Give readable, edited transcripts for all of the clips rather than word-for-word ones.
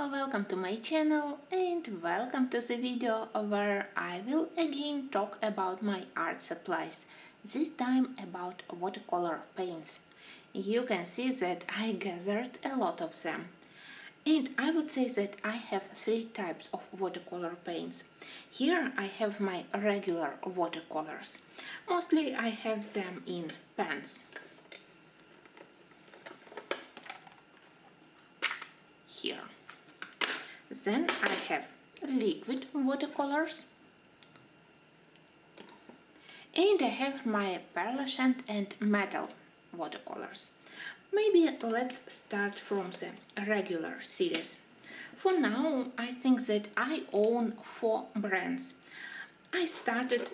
Welcome to my channel and welcome to the video where I will again talk about my art supplies, this time about watercolor paints. You can see that I gathered a lot of them. And I would say that I have three types of watercolor paints. Here I have my regular watercolors. Mostly I have them in pens. Here. Then I have liquid watercolors. And I have my pearlescent and metal watercolors. Maybe let's start from the regular series. For now, I think that I own 4 brands. I started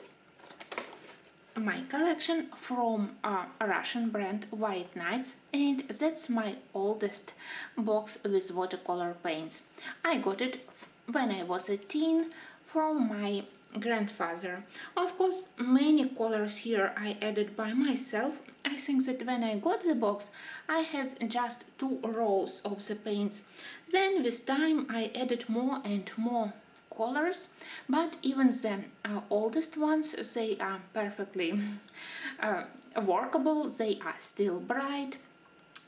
my collection from a Russian brand White Nights, and that's my oldest box with watercolor paints. I got it when I was a teen from my grandfather. Of course, many colors here I added by myself. I think that when I got the box, I had just 2 rows of the paints. Then with time I added more and more colors, but even the oldest ones, they are perfectly workable, they are still bright.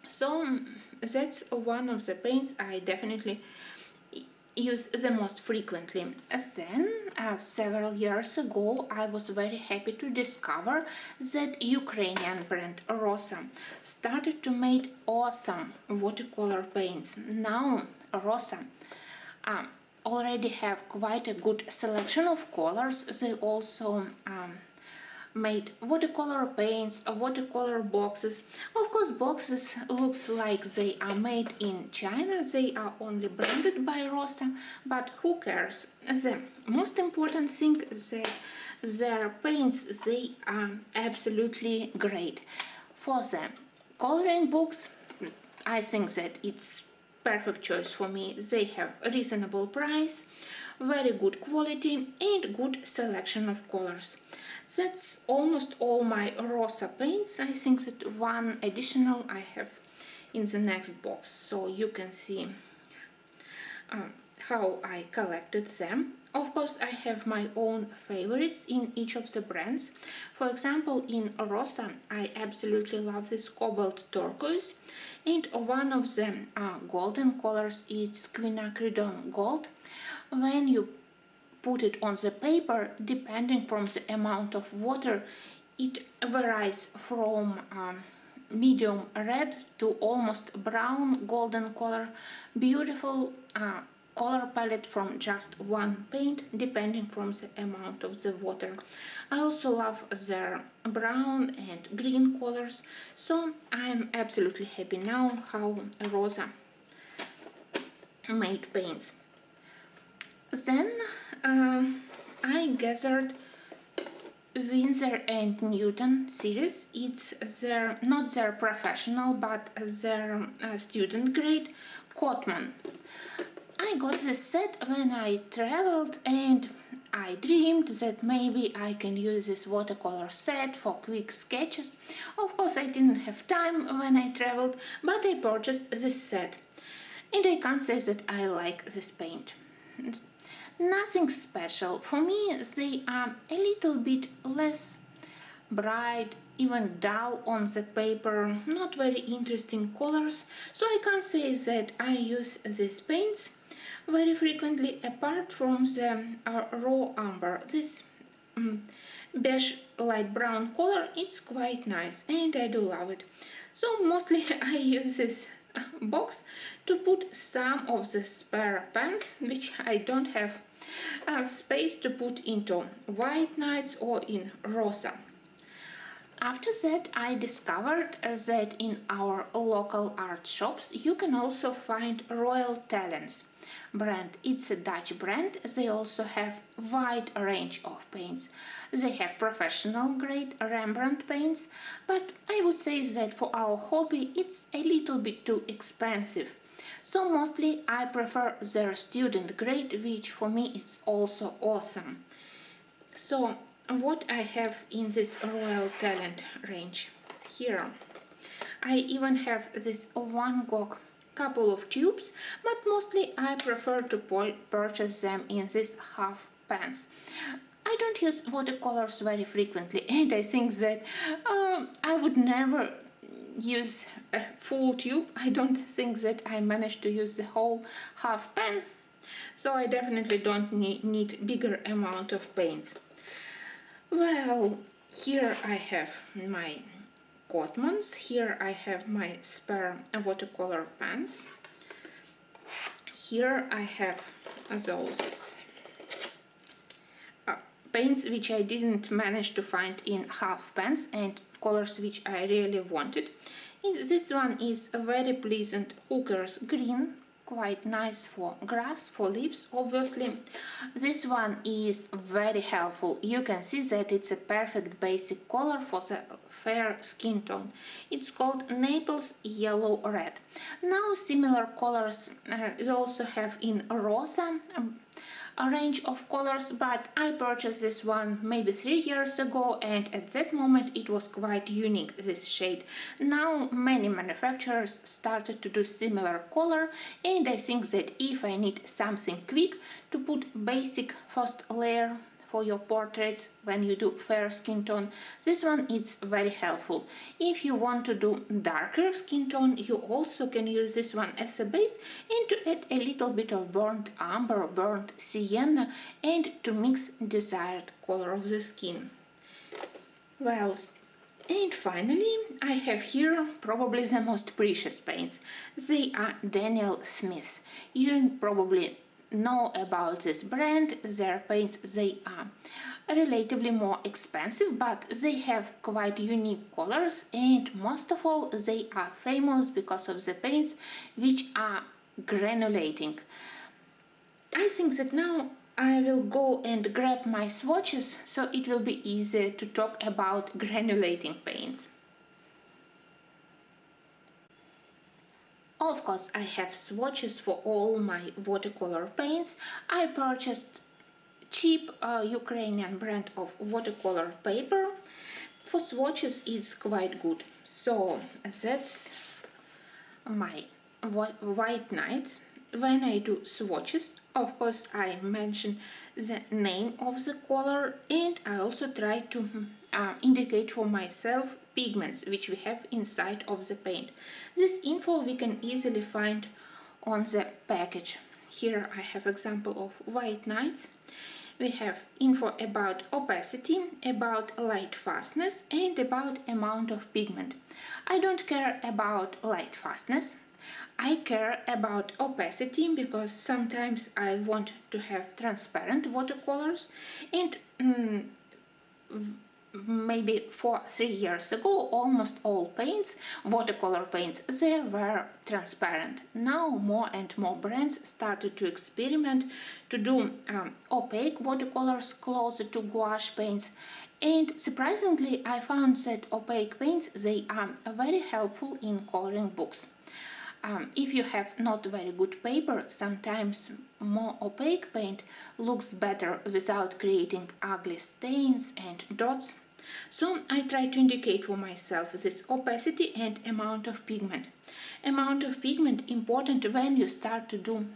So that's one of the paints I definitely use the most frequently. Then several years ago I was very happy to discover that Ukrainian brand Rosa started to make awesome watercolor paints. Now Rosa already have quite a good selection of colors. They also made watercolor paints, watercolor boxes. Of course, boxes looks like they are made in China. They are only branded by Rosa, but who cares? The most important thing is that their paints, they are absolutely great. For the coloring books, I think that it's perfect choice for me. They have a reasonable price, very good quality and good selection of colors. That's almost all my Rosa paints. I think that one additional I have in the next box, so you can see how I collected them. Of course, I have my own favorites in each of the brands. For example, in Rosa, I absolutely love this cobalt turquoise, and one of the golden colors is quinacridone gold. When you put it on the paper, depending from the amount of water, it varies from medium red to almost brown golden color. Beautiful color palette from just one paint, depending from the amount of the water. I also love their brown and green colors, so I'm absolutely happy now how Rosa made paints. Then I gathered Winsor and Newton series. It's their not their professional but their student grade Cotman. I got this set when I traveled, and I dreamed that maybe I can use this watercolor set for quick sketches. Of course, I didn't have time when I traveled, but I purchased this set, and I can't say that I like this paint. Nothing special. For me, they are a little bit less bright, even dull on the paper, not very interesting colors, so I can't say that I use these paints very frequently, apart from the raw umber. This beige light brown color, it's quite nice and I do love it. So mostly I use this box to put some of the spare pens which I don't have space to put into White Nights or in Rosa. After that, I discovered that in our local art shops you can also find Royal Talents brand. It's a Dutch brand. They also have wide range of paints. They have professional grade Rembrandt paints, but I would say that for our hobby it's a little bit too expensive. So mostly I prefer their student grade, which for me is also awesome. So what I have in this Royal Talent range here, I even have this Van Gogh couple of tubes, but mostly I prefer to purchase them in these half pans. I don't use watercolors very frequently, and I think that I would never use a full tube. I don't think that I managed to use the whole half pan, so I definitely don't need bigger amount of paints. Well, here I have my Cotmans, here I have my spare watercolor pans, here I have those paints which I didn't manage to find in half pans and colors which I really wanted. This one is a very pleasant Hooker's green, quite nice for grass, for leaves obviously. This one is very helpful. You can see that it's a perfect basic color for the fair skin tone. It's called Naples Yellow Red. Now similar colors we also have in Rosa, a range of colors, but I purchased this one maybe 3 years ago, and at that moment it was quite unique, this shade. Now many manufacturers started to do similar color, and I think that if I need something quick to put basic first layer for your portraits when you do fair skin tone, this one is very helpful. If you want to do darker skin tone, you also can use this one as a base and to add a little bit of burnt umber, burnt sienna, and to mix desired color of the skin. Well, and finally I have here probably the most precious paints. They are Daniel Smith. You probably know about this brand. Their paints, they are relatively more expensive, but they have quite unique colors, and most of all they are famous because of the paints which are granulating. I think that now I will go and grab my swatches, so it will be easier to talk about granulating paints. Of course, I have swatches for all my watercolor paints. I purchased cheap Ukrainian brand of watercolor paper. For swatches it's quite good. So that's my white nights. When I do swatches, of course I mention the name of the color, and I also try to indicate for myself pigments which we have inside of the paint. This info we can easily find on the package. Here I have example of white nights. We have info about opacity, about light fastness, and about amount of pigment. I don't care about light fastness. I care about opacity because sometimes I want to have transparent watercolors, and maybe 3 years ago almost all paints, watercolor paints, they were transparent. Now more and more brands started to experiment to do opaque watercolors closer to gouache paints, and surprisingly I found that opaque paints, they are very helpful in coloring books. If you have not very good paper, sometimes more opaque paint looks better without creating ugly stains and dots. So I try to indicate for myself this opacity and amount of pigment. Amount of pigment important when you start to do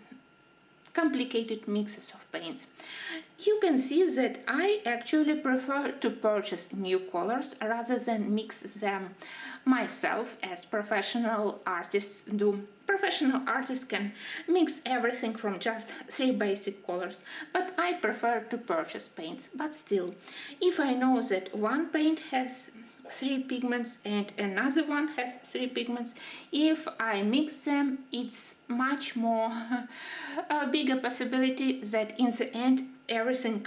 complicated mixes of paints. You can see that I actually prefer to purchase new colors rather than mix them myself as professional artists do. Professional artists can mix everything from just 3 basic colors, but I prefer to purchase paints. But still, if I know that one paint has 3 pigments and another one has 3 pigments, if I mix them, it's much more a bigger possibility that in the end everything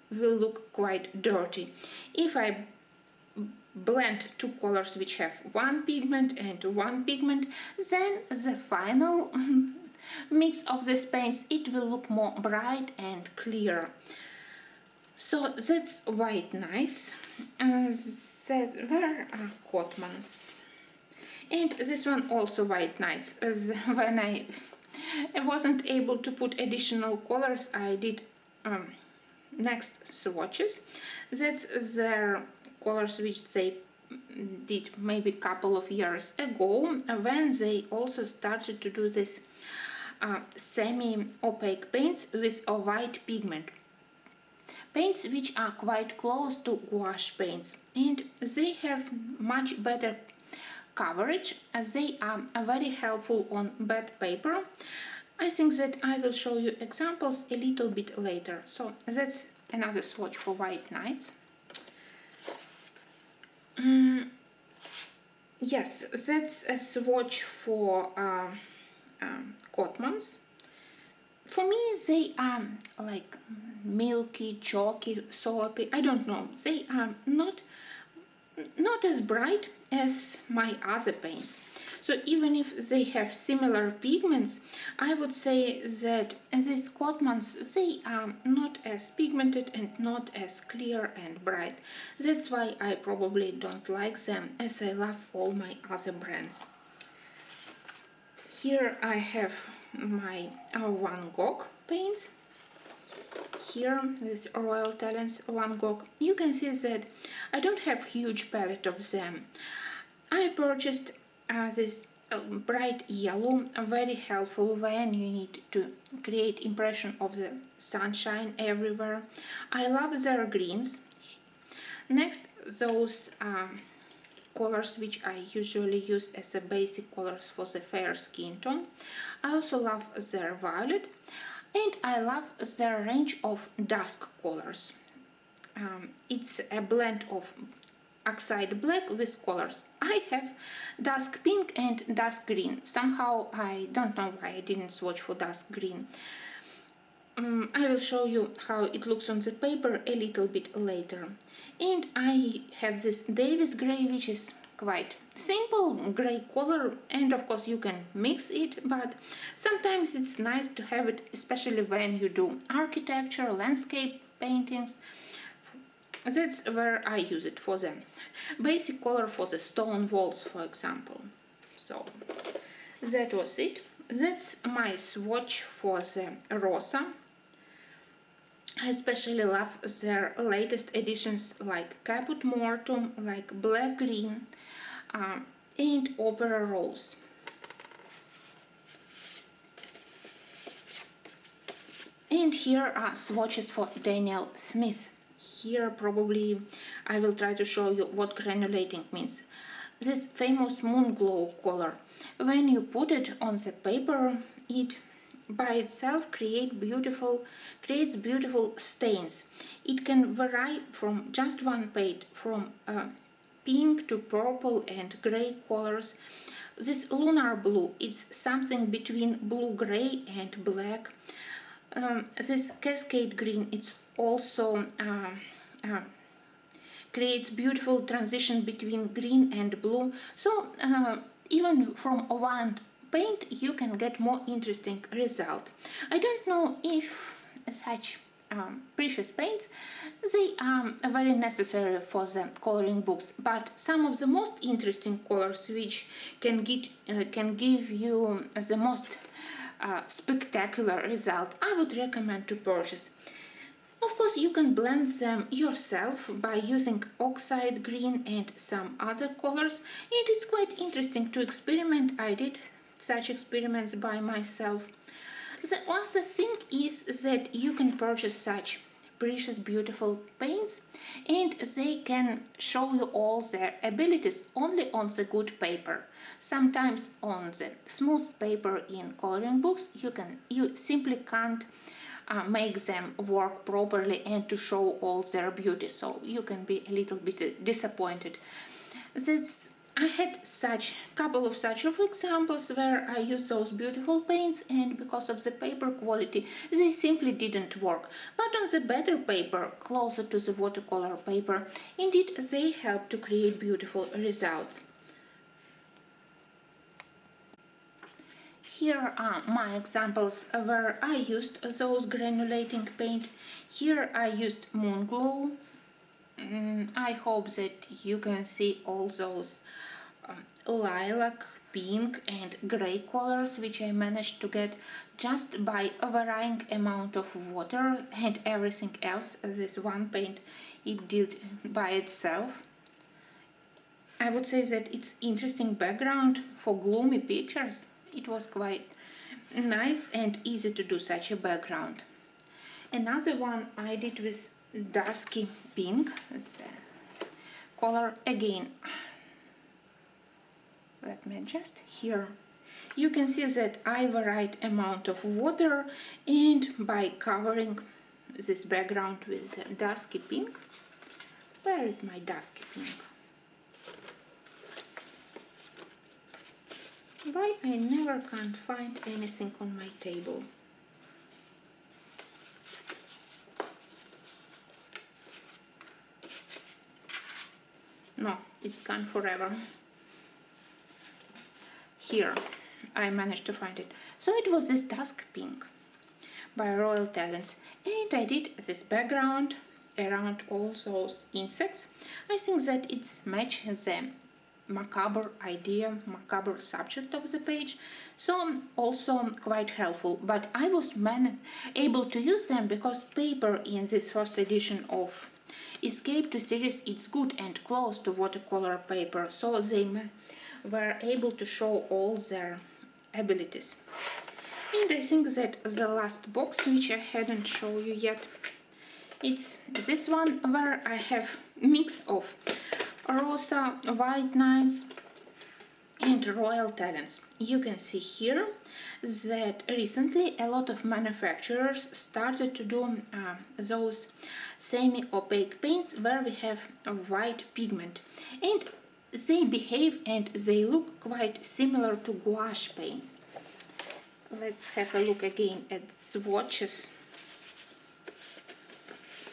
will look quite dirty. If I blend 2 colors which have 1 pigment and 1 pigment, then the final mix of these paints, it will look more bright and clear. So that's white nights. Where are Cotmans? And this one also white nights. When I wasn't able to put additional colors, I did next swatches. That's their colors which they did maybe a couple of years ago, when they also started to do this semi-opaque paints with a white pigment. Paints which are quite close to gouache paints, and they have much better coverage as they are very helpful on bad paper. I think that I will show you examples a little bit later. So that's another swatch for white nights. Yes, that's a swatch for Cotmans. For me, they are like milky, chalky, soapy. I don't know. They are not as bright as my other paints. So even if they have similar pigments, I would say that these Cotmans, they are not as pigmented and not as clear and bright. That's why I probably don't like them, as I love all my other brands. Here I have my Van Gogh paints. Here, this Royal Talents Van Gogh. You can see that I don't have huge palette of them. I purchased this bright yellow, very helpful when you need to create impression of the sunshine everywhere. I love their greens. Next, those colors which I usually use as a basic colors for the fair skin tone. I also love their violet, and I love their range of dusk colors. It's a blend of oxide black with colors. I have dusk pink and dusk green. Somehow I don't know why I didn't swatch for dusk green. I will show you how it looks on the paper a little bit later. And I have this Davis gray, which is quite simple gray color, and of course you can mix it, but sometimes it's nice to have it, especially when you do architecture, landscape paintings. That's where I use it, for the basic color for the stone walls, for example. So that was it. That's my swatch for the Rosa. I especially love their latest editions like Caput Mortuum, like Black Green, and Opera Rose. And here are swatches for Daniel Smith. Here probably I will try to show you what granulating means. This famous moon glow color. When you put it on the paper, it by itself creates beautiful stains. It can vary from just one paint, from pink to purple and gray colors. This lunar blue, it's something between blue-gray and black. This cascade green, it's also creates beautiful transition between green and blue. So even from one paint you can get more interesting result. I don't know if such precious paints, they are very necessary for the coloring books, but some of the most interesting colors which can give you the most spectacular result, I would recommend to purchase. Of course, you can blend them yourself by using oxide green and some other colors, and it's quite interesting to experiment. I did such experiments by myself. The other thing is that you can purchase such precious, beautiful paints, and they can show you all their abilities only on the good paper. Sometimes on the smooth paper in coloring books, you simply can't make them work properly and to show all their beauty, so you can be a little bit disappointed. I had couple of such examples where I used those beautiful paints, and because of the paper quality they simply didn't work. But on the better paper, closer to the watercolor paper, indeed they help to create beautiful results. Here are my examples where I used those granulating paint. Here I used Moon Glow. I hope that you can see all those lilac, pink and grey colors which I managed to get just by a varying amount of water, and everything else, this one paint, it did by itself. I would say that it's interesting background for gloomy pictures. It was quite nice and easy to do such a background. Another one I did with dusky pink. Color again. Let me adjust here. You can see that I varied amount of water, and by covering this background with dusky pink. Where is my dusky pink? Why I never can't find anything on my table? No, it's gone forever. Here, I managed to find it. So it was this dusk pink by Royal Talents, and I did this background around all those insects. I think that it's matches the macabre idea, macabre subject of the page, so also quite helpful. But I was able to use them because paper in this first edition of Escape to series is good and close to watercolor paper, so they were able to show all their abilities. And I think that the last box, which I hadn't shown you yet, it's this one where I have mix of Rosa, White Knights and Royal Talents. You can see here that recently a lot of manufacturers started to do those semi-opaque paints where we have a white pigment, and they behave and they look quite similar to gouache paints. Let's have a look again at swatches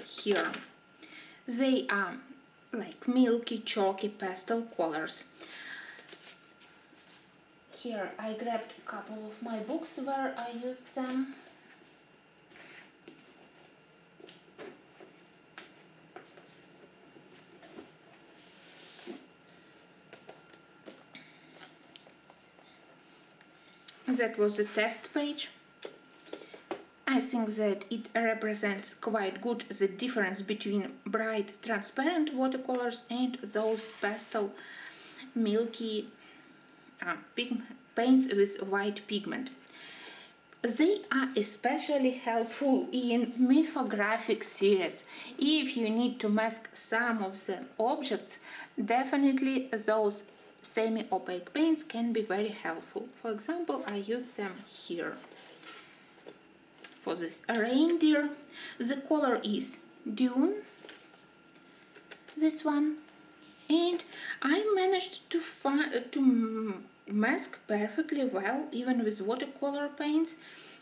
here. They are like milky, chalky pastel colors. Here I grabbed a couple of my books where I used them. That was the test page. I think that it represents quite good the difference between bright transparent watercolors and those pastel milky paints with white pigment. They are especially helpful in mythographic series. If you need to mask some of the objects, definitely those semi-opaque paints can be very helpful. For example, I used them here. For this reindeer, the color is Dune, this one, and I managed to mask perfectly well, even with watercolor paints,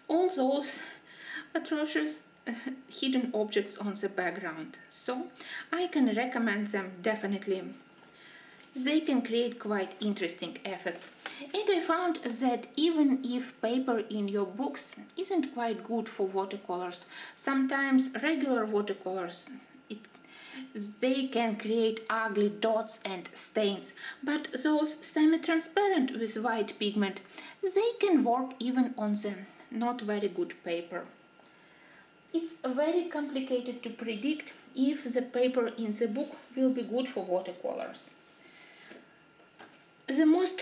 all those atrocious hidden objects on the background. So I can recommend them definitely. They can create quite interesting effects. And I found that even if paper in your books isn't quite good for watercolors, sometimes regular watercolors, they can create ugly dots and stains, but those semi-transparent with white pigment, they can work even on the not very good paper. It's very complicated to predict if the paper in the book will be good for watercolors. The most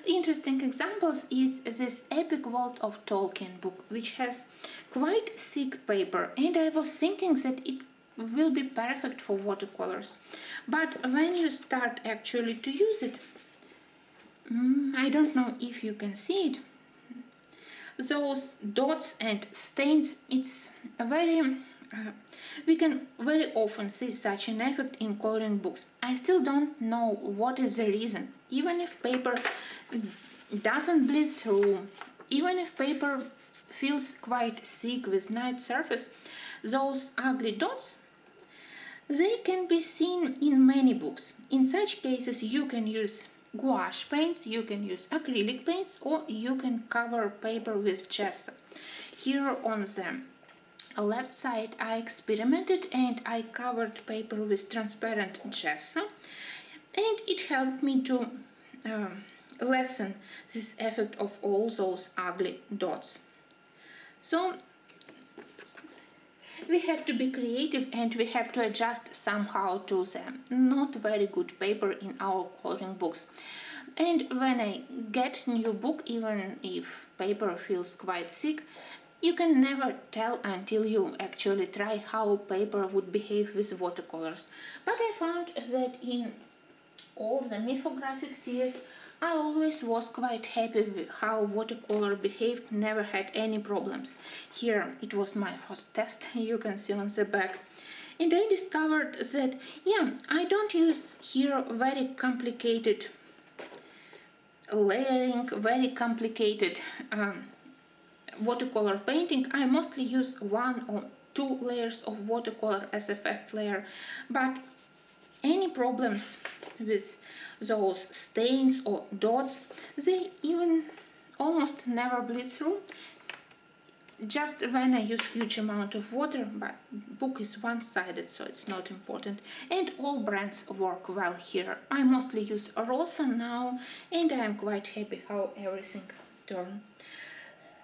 interesting examples is this Epic World of Tolkien book, which has quite thick paper, and I was thinking that it will be perfect for watercolors. But when you start actually to use it, I don't know if you can see it, those dots and stains, it's a very we can very often see such an effect in coloring books. I still don't know what is the reason. Even if paper doesn't bleed through, even if paper feels quite thick with nice surface, those ugly dots, they can be seen in many books. In such cases you can use gouache paints, you can use acrylic paints, or you can cover paper with gesso. Here on the left side I experimented and I covered paper with transparent gesso, and it helped me to lessen this effect of all those ugly dots. So we have to be creative and we have to adjust somehow to the not very good paper in our coloring books. And when I get new book, even if paper feels quite thick, you can never tell until you actually try how paper would behave with watercolors. But I found that in all the mythographic series, I always was quite happy with how watercolor behaved, never had any problems. Here it was my first test, you can see on the back. And I discovered that, yeah, I don't use here very complicated layering, very complicated watercolor painting. I mostly use 1 or 2 layers of watercolor as a first layer, but any problems with those stains or dots, they even almost never bleed through. Just when I use huge amount of water, but book is one-sided, so it's not important. And all brands work well here. I mostly use Rosa now, and I am quite happy how everything turned.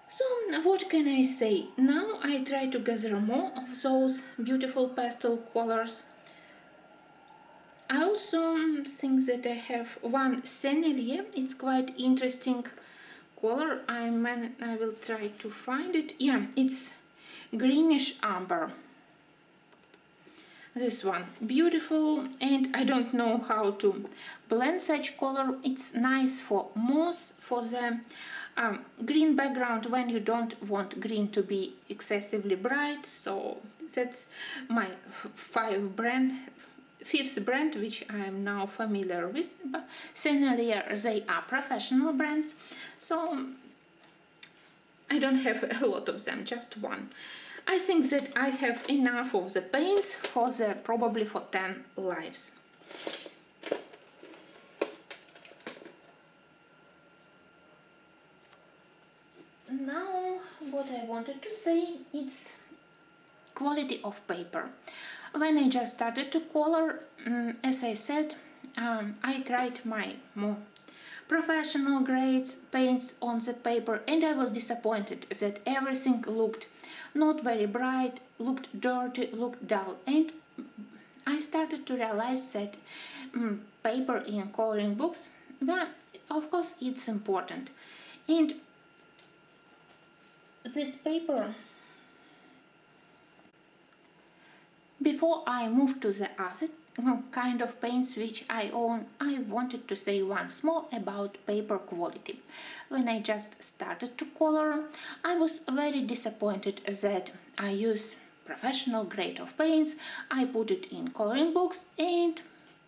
So what can I say? Now I try to gather more of those beautiful pastel colors. I also think that I have one Sennelier. It's quite interesting color. I will try to find it. Yeah, it's greenish amber. This one, beautiful, and I don't know how to blend such color. It's nice for moss, for the green background when you don't want green to be excessively bright. So that's my fifth brand which I am now familiar with. But Sennelier, they are professional brands, so I don't have a lot of them, just one. I think that I have enough of the paints for probably for 10 lives. Now what I wanted to say is quality of paper. When I just started to color, as I said, I tried my more professional grades paints on the paper, and I was disappointed that everything looked not very bright, looked dirty, looked dull. And I started to realize that paper in coloring books, well, of course it's important. And this paper, before I moved to the other kind of paints which I own, I wanted to say once more about paper quality. When I just started to color, I was very disappointed that I use professional grade of paints. I put it in coloring books and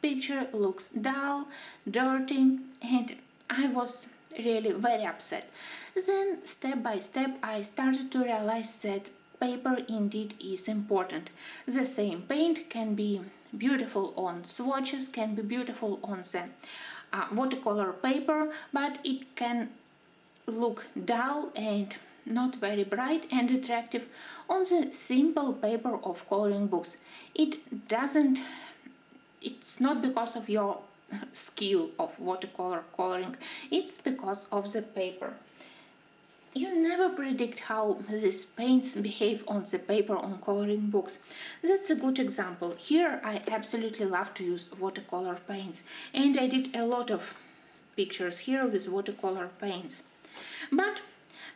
picture looks dull, dirty, and I was really very upset. Then step by step I started to realize that paper indeed is important. The same paint can be beautiful on swatches, can be beautiful on the watercolor paper, but it can look dull and not very bright and attractive on the simple paper of coloring books. It's not because of your skill of watercolor coloring, it's because of the paper. You never predict how these paints behave on the paper on coloring books. That's a good example. Here I absolutely love to use watercolor paints, and I did a lot of pictures here with watercolor paints. But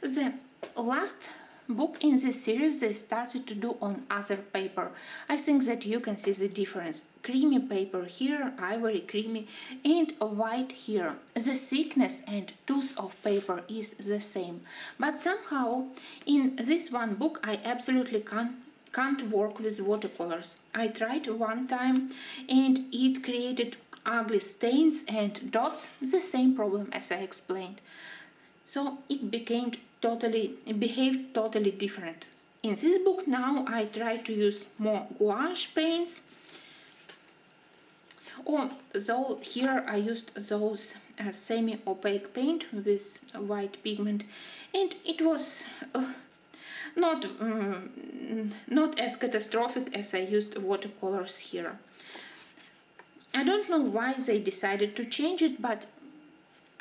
the last book in this series they started to do on other paper. I think that you can see the difference. Creamy paper here, ivory creamy, and white here. The thickness and tooth of paper is the same, but somehow in this one book I absolutely can't work with watercolors. I tried one time and it created ugly stains and dots, the same problem as I explained. So it behaved totally different. In this book now I try to use more gouache paints. Though here I used those semi-opaque paint with white pigment, and it was not as catastrophic as I used watercolors here. I don't know why they decided to change it, but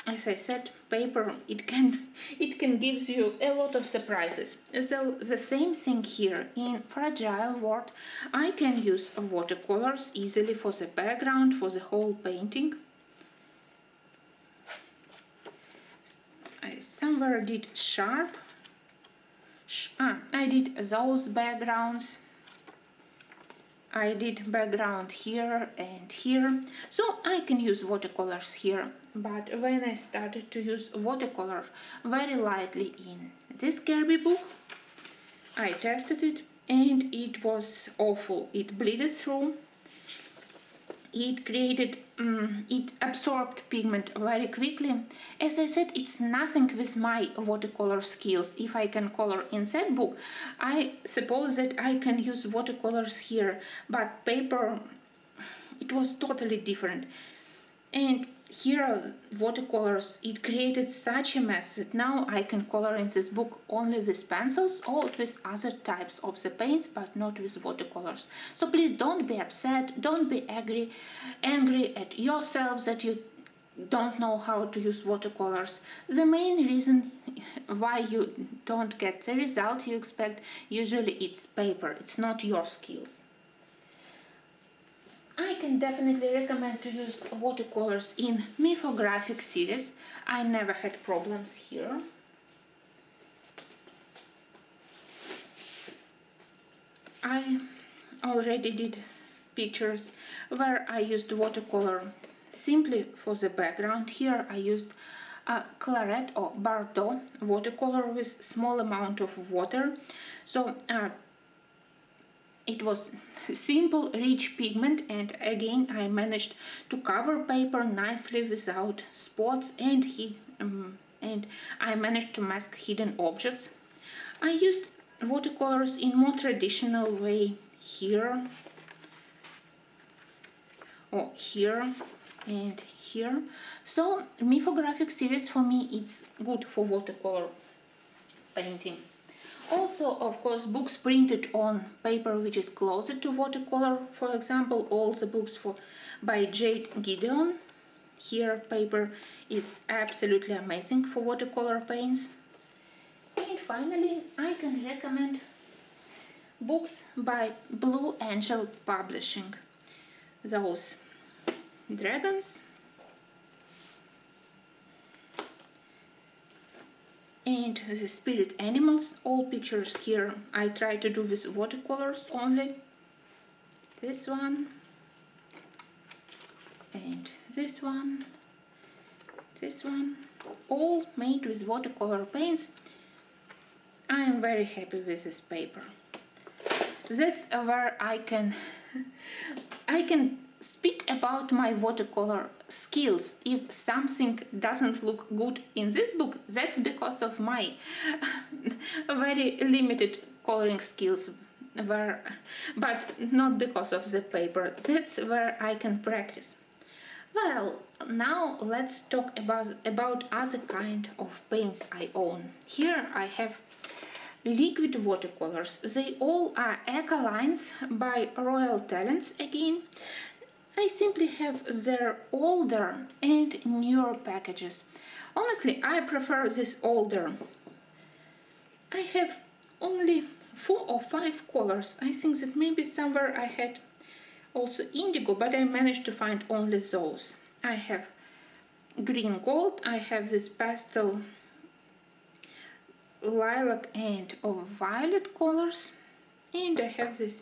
as I said, paper, it can gives you a lot of surprises. So the same thing here. In fragile world, I can use watercolors easily for the background, for the whole painting. I somewhere did sharp. I did those backgrounds. I did background here and here, so I can use watercolors here. But when I started to use watercolor very lightly in this Kirby book, I tested it and it was awful. It bleeded through. It created, it absorbed pigment very quickly. As I said, it's nothing with my watercolor skills. If I can color in that book, I suppose that I can use watercolors here, but paper, it was totally different. And here watercolors, it created such a mess that now I can color in this book only with pencils or with other types of the paints, but not with watercolors. So please don't be upset, don't be angry at yourself that you don't know how to use watercolors. The main reason why you don't get the result you expect, usually it's paper, it's not your skills. I can definitely recommend to use watercolors in mythographic series. I never had problems here. I already did pictures where I used watercolor simply for the background. Here I used a claret or Bordeaux watercolor with small amount of water. So it was simple, rich pigment, and again I managed to cover paper nicely without spots, and I managed to mask hidden objects. I used watercolors in more traditional way here, or here and here. So mythographic series for me, it's good for watercolor paintings. Also, of course, books printed on paper which is closer to watercolor. For example, all the books by Jade Gideon. Here paper is absolutely amazing for watercolor paints. And finally, I can recommend books by Blue Angel Publishing. Those dragons and the spirit animals. All pictures here I try to do with watercolors only. This one and this one, all made with watercolor paints. I am very happy with this paper. That's where I can speak about my watercolor skills. If something doesn't look good in this book, that's because of my very limited coloring skills, but not because of the paper. That's where I can practice. Well, now let's talk about other kind of paints I own. Here I have liquid watercolors. They all are Echolines by Royal Talents again. I simply have their older and newer packages. Honestly, I prefer this older. I have only 4 or 5 colors. I think that maybe somewhere I had also indigo, but I managed to find only those. I have green gold, I have this pastel lilac and violet colors, and I have this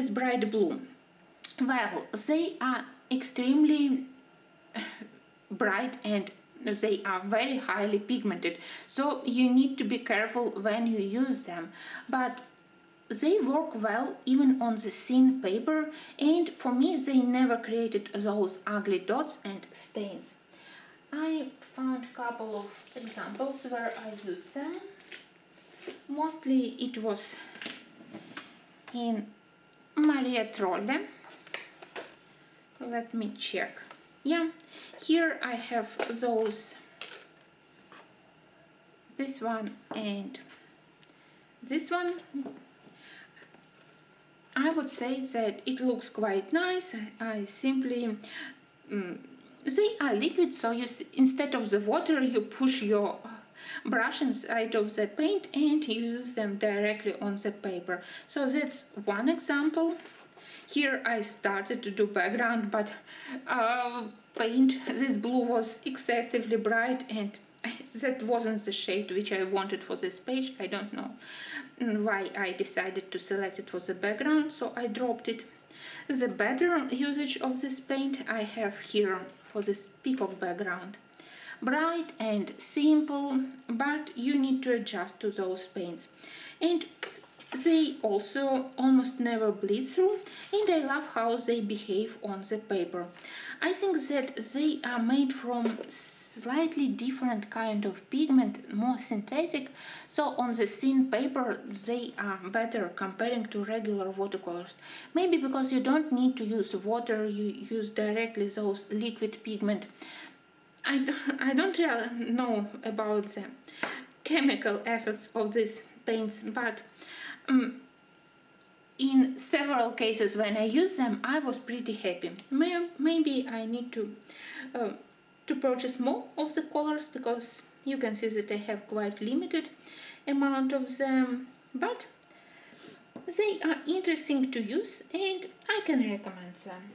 bright blue. Well, they are extremely bright and they are very highly pigmented, so you need to be careful when you use them, but they work well even on the thin paper, and for me they never created those ugly dots and stains. I found a couple of examples where I used them. Mostly it was in Maria Trolle. Let me check. Yeah, here I have those, this one and this one. I would say that it looks quite nice. I simply they are liquid, so instead of the water you push your brush inside of the paint and use them directly on the paper. So that's one example. Here I started to do background, but paint, this blue was excessively bright and that wasn't the shade which I wanted for this page. I don't know why I decided to select it for the background, so I dropped it. The better usage of this paint I have here for this peacock background. Bright and simple, but you need to adjust to those paints. And they also almost never bleed through, and I love how they behave on the paper. I think that they are made from slightly different kind of pigment, more synthetic, so on the thin paper they are better comparing to regular watercolors. Maybe because you don't need to use water, you use directly those liquid pigment. I don't really know about the chemical effects of these paints, but in several cases when I use them I was pretty happy. Maybe I need to purchase more of the colors, because you can see that I have quite limited amount of them, but they are interesting to use and I can recommend them.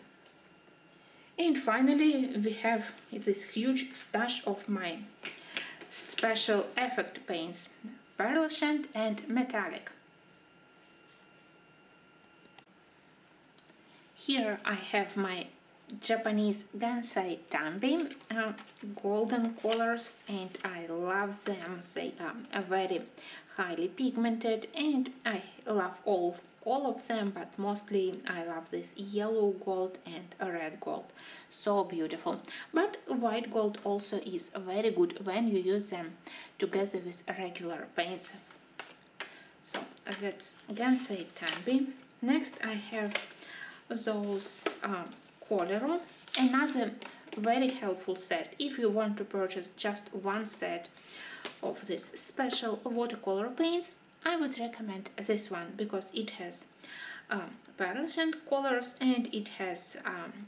And finally we have this huge stash of my special effect paints, pearlescent and metallic. Here I have my Japanese Gansai Tambi golden colors, and I love them. They are very highly pigmented and I love all of them, but mostly I love this yellow gold and red gold. So beautiful. But white gold also is very good when you use them together with regular paints. So that's Gansai Tambi. Next I have those Koloro, another very helpful set if you want to purchase just one set of this special watercolor paints. I would recommend this one because it has pearlescent colors and it has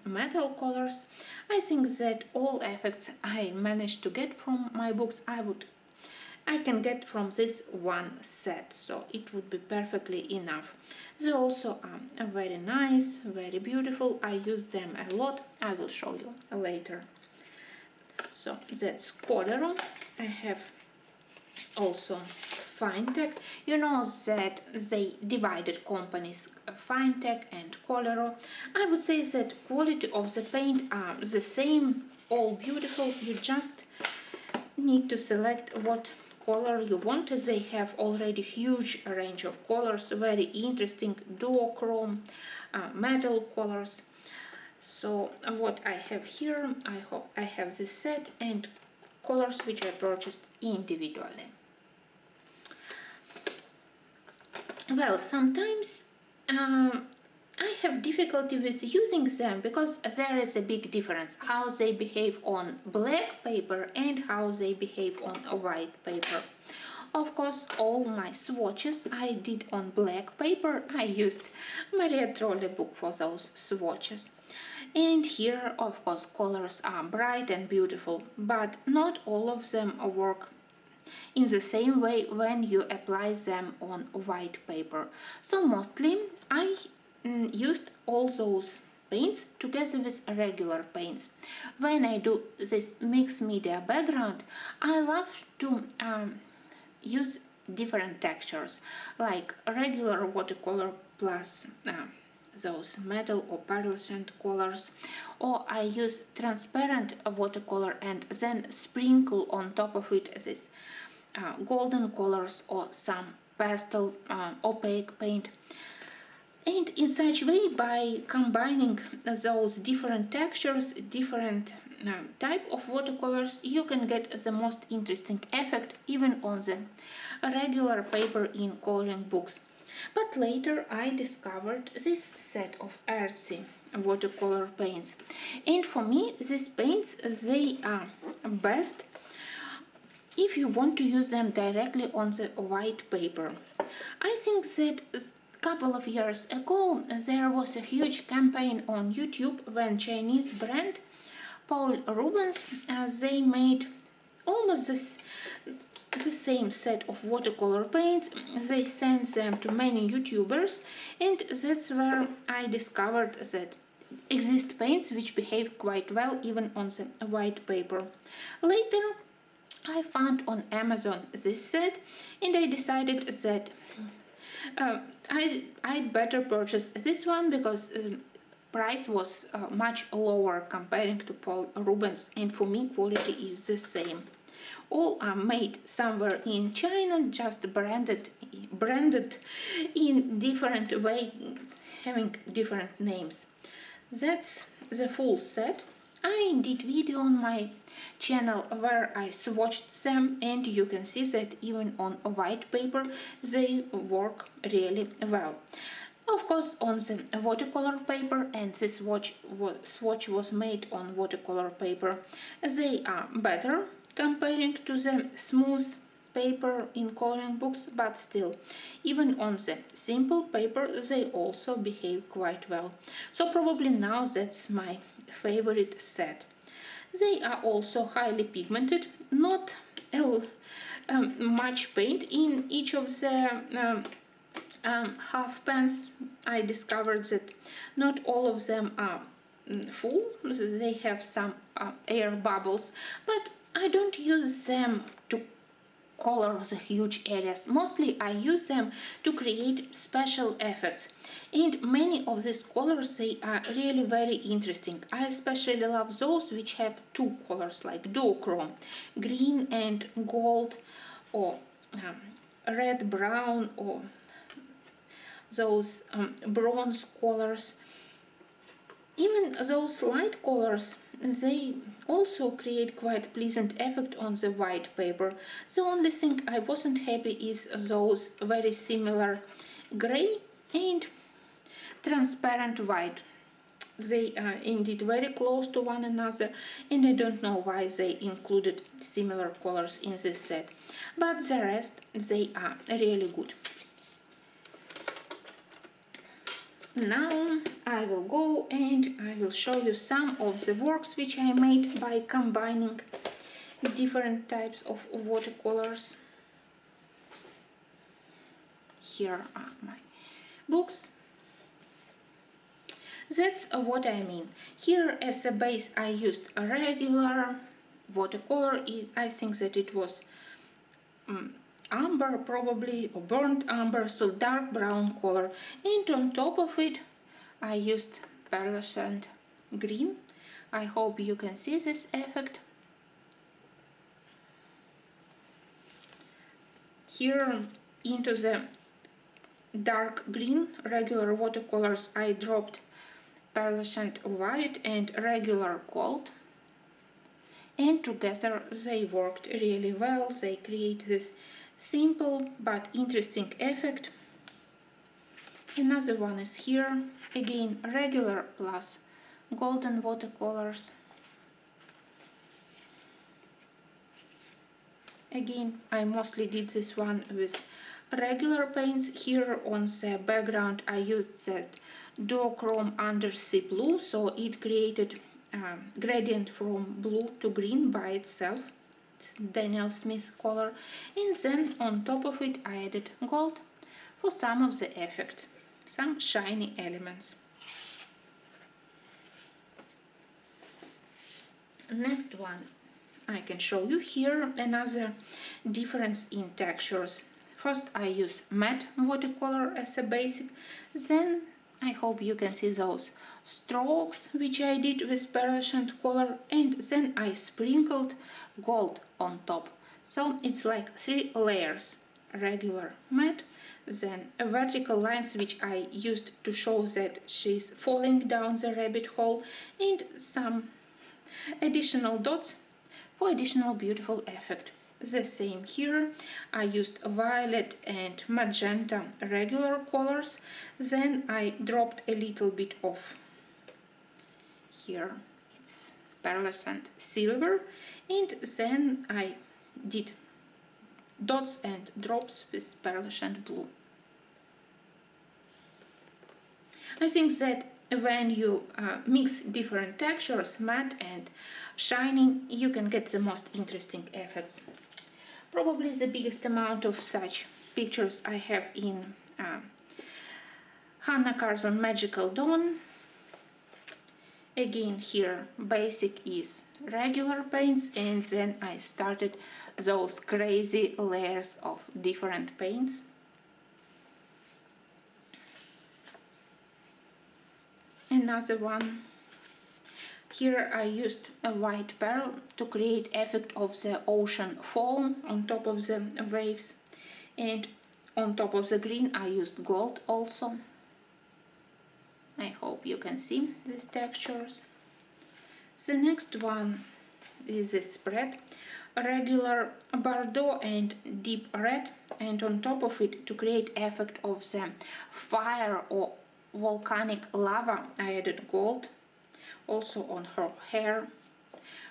metal colors. I think that all effects I managed to get from my books I can get from this one set, so it would be perfectly enough. They also are very nice, very beautiful. I use them a lot. I will show you later. So that's Koloro. I have also Finetech. You know that they divided companies, Finetech and Koloro. I would say that quality of the paint are the same, all beautiful. You just need to select what color you want. They have already huge range of colors, very interesting duochrome, metal colors. So what I have here, I have this set and colors which I purchased individually. Well, sometimes I have difficulty with using them because there is a big difference how they behave on black paper and how they behave on a white paper. Of course, all my swatches I did on black paper. I used Maria Trolle book for those swatches. And here, of course, colors are bright and beautiful, but not all of them work in the same way when you apply them on white paper. So mostly I used all those paints together with regular paints. When I do this mixed media background, I love to use different textures, like regular watercolor plus those metal or pearlescent colors, or I use transparent watercolor and then sprinkle on top of it this golden colors or some pastel opaque paint. And in such way, by combining those different textures, different type of watercolors, you can get the most interesting effect even on the regular paper in coloring books. But later I discovered this set of earthy watercolor paints, and for me these paints, they are best if you want to use them directly on the white paper. I think that couple of years ago there was a huge campaign on YouTube when Chinese brand Paul Rubens, they made almost the same set of watercolor paints. They sent them to many YouTubers, and that's where I discovered that exist paints which behave quite well even on the white paper. Later I found on Amazon this set, and I decided that I'd better purchase this one because price was much lower comparing to Paul Rubens, and for me quality is the same. All are made somewhere in China, just branded in different way, having different names. That's the full set. I did video on my channel where I swatched them, and you can see that even on white paper they work really well. Of course, on the watercolor paper, and this swatch was made on watercolor paper, they are better comparing to the smooth paper in coloring books, but still, even on the simple paper they also behave quite well. So probably now that's my favorite set. They are also highly pigmented, not much paint in each of the half pans. I discovered that not all of them are full, they have some air bubbles, but I don't use them to color the huge areas. Mostly I use them to create special effects, and many of these colors they are really very interesting. I especially love those which have two colors like duochrome, green and gold, or red brown, or those bronze colors. Even those light colors, they also create quite pleasant effect on the white paper. The only thing I wasn't happy is those very similar gray and transparent white. They are indeed very close to one another, and I don't know why they included similar colors in this set. But the rest, they are really good. Now I will go and I will show you some of the works which I made by combining different types of watercolors. Here are my books. That's what I mean. Here as a base I used a regular watercolor. I think that it was amber probably, or burnt amber, so dark brown color, and on top of it I used pearlescent green. I hope you can see this effect. Here into the dark green regular watercolors I dropped pearlescent white and regular gold, and together they worked really well. They create this simple but interesting effect. Another one is here, again regular plus golden watercolors. Again, I mostly did this one with regular paints. Here on the background I used that duochrome undersea blue, so it created gradient from blue to green by itself. Daniel Smith color, and then on top of it I added gold for some of the effect, some shiny elements. Next one I can show you here, another difference in textures. First I use matte watercolor as a basic, then I hope you can see those strokes which I did with pearlescent color, and then I sprinkled gold on top. So it's like 3 layers. Regular matte, then vertical lines which I used to show that she's falling down the rabbit hole, and some additional dots for additional beautiful effect. The same here, I used violet and magenta regular colors, then I dropped a little bit of, here it's pearlescent silver, and then I did dots and drops with pearlescent blue. I think that when you mix different textures, matte and shining, you can get the most interesting effects. Probably the biggest amount of such pictures I have in Hannah Carson Magical Dawn. Again, here basic is regular paints, and then I started those crazy layers of different paints. Another one. Here I used a white pearl to create effect of the ocean foam on top of the waves, and on top of the green I used gold also. I hope you can see these textures. The next one is a spread, regular Bordeaux and deep red, and on top of it, to create effect of the fire or volcanic lava, I added gold. Also on her hair,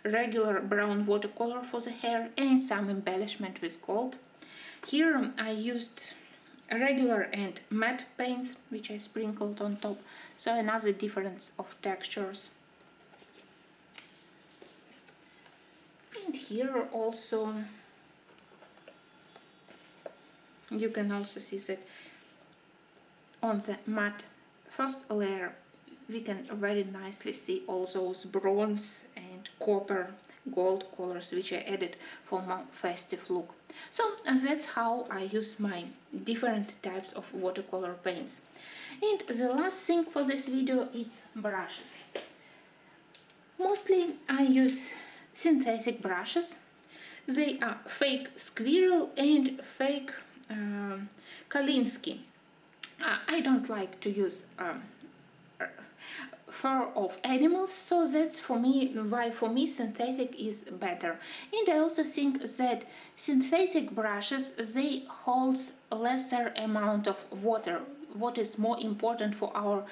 regular brown watercolor for the hair and some embellishment with gold. Here I used regular and matte paints which I sprinkled on top, so another difference of textures. And here also you can also see that on the matte first layer we can very nicely see all those bronze and copper gold colors which I added for more festive look. So that's how I use my different types of watercolor paints. And the last thing for this video is brushes. Mostly I use synthetic brushes. They are fake squirrel and fake Kalinsky. I don't like to use fur of animals, so that's why for me synthetic is better. And I also think that synthetic brushes, they hold lesser amount of water, what is more important for our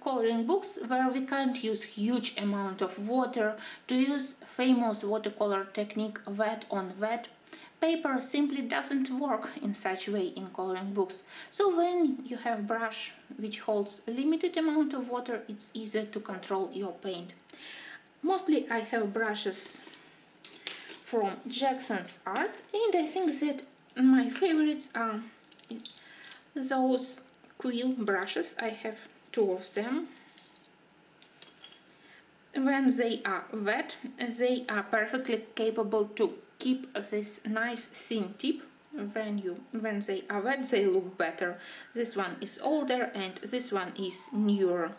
coloring books, where we can't use huge amount of water. To use famous watercolor technique wet on wet paper simply doesn't work in such way in coloring books. So when you have brush which holds a limited amount of water, it's easier to control your paint. Mostly I have brushes from Jackson's Art, and I think that my favorites are those quill brushes. I have 2 of them. When they are wet, they are perfectly capable to keep this nice thin tip. When they are wet, they look better. This one is older and this one is newer.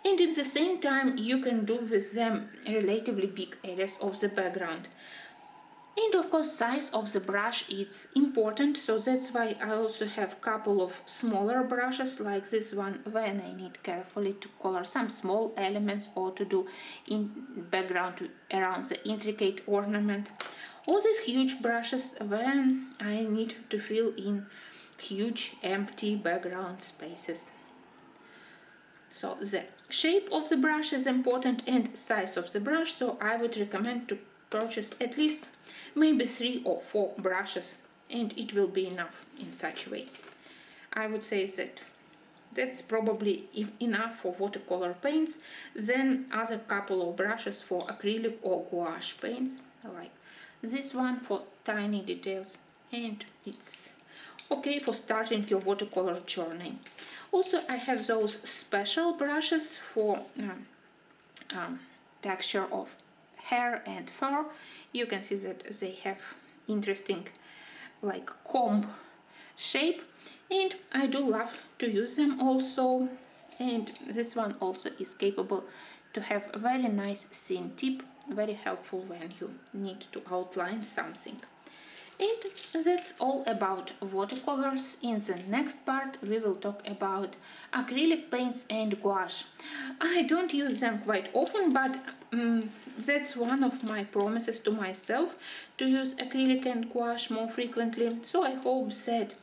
And at the same time, you can do with them relatively big areas of the background. And of course, size of the brush is important, so that's why I also have a couple of smaller brushes like this one when I need carefully to color some small elements or to do in background around the intricate ornament. All these huge brushes when I need to fill in huge empty background spaces. So the shape of the brush is important and size of the brush, so I would recommend to purchase at least maybe 3 or 4 brushes, and it will be enough in such a way. I would say that that's probably enough for watercolor paints. Then other couple of brushes for acrylic or gouache paints, like this one for tiny details, and it's okay for starting your watercolor journey. Also I have those special brushes for texture of hair and fur. You can see that they have interesting like comb shape, and I do love to use them also. And this one also is capable to have a very nice thin tip, very helpful when you need to outline something. And that's all about watercolors. In the next part we will talk about acrylic paints and gouache. I don't use them quite often, but that's one of my promises to myself, to use acrylic and gouache more frequently. So I hope that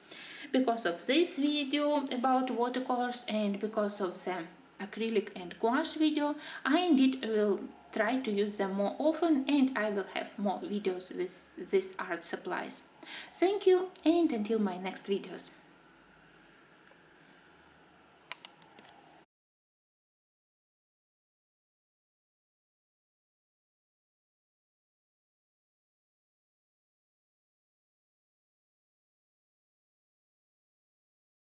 because of this video about watercolors and because of the acrylic and gouache video, I indeed will try to use them more often, and I will have more videos with these art supplies. Thank you, and until my next videos.